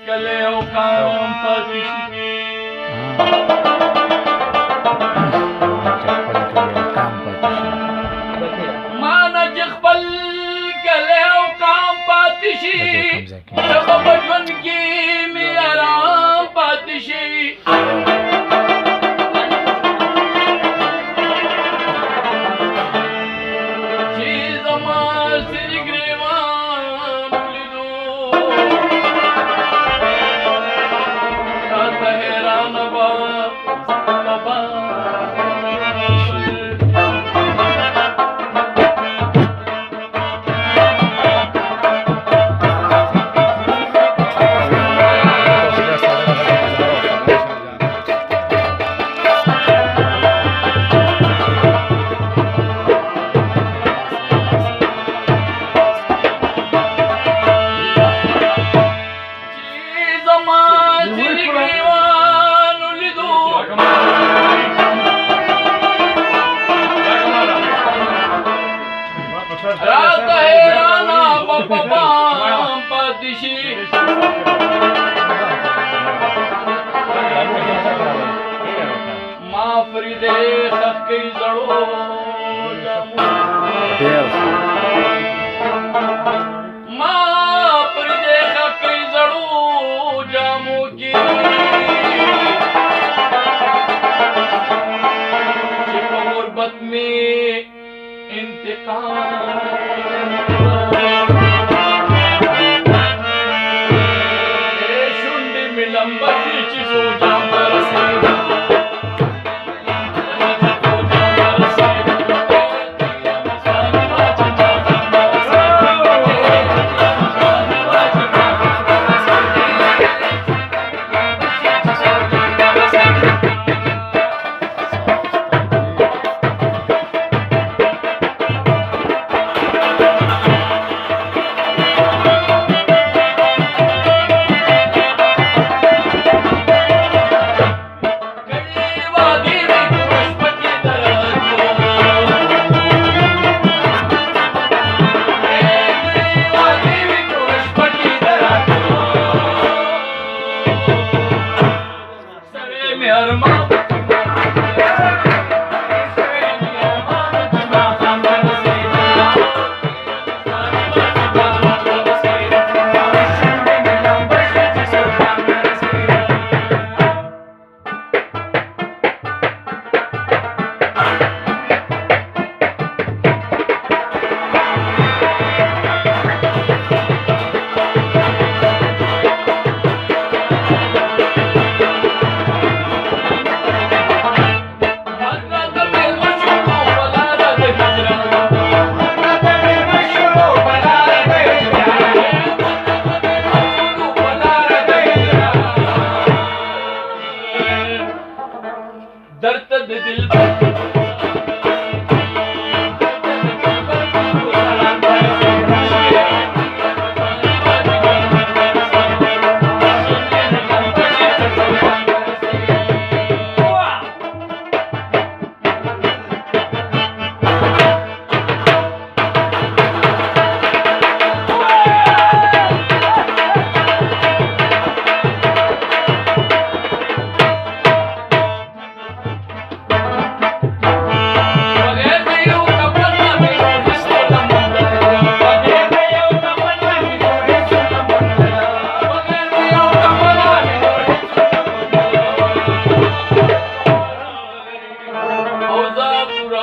کله او کام پاتې شي مانا چې خپل کله او کام پاتې شي سبب ژوند کې مې آرام پاتې شي چې زما سر ګریوان ولیدو راته حیرانه به بابا راته حیرانه بابا پاتې شي ما فریدې خښ کوي زړو ما فریدې خښ کوي زړو جامو کې چې په غربت مې انتقام شونډې مې لمبه کړي چې څو جام ته رسېږم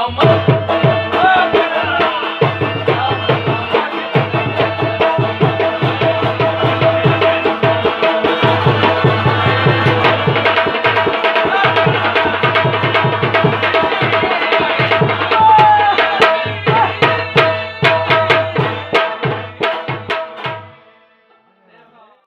Rama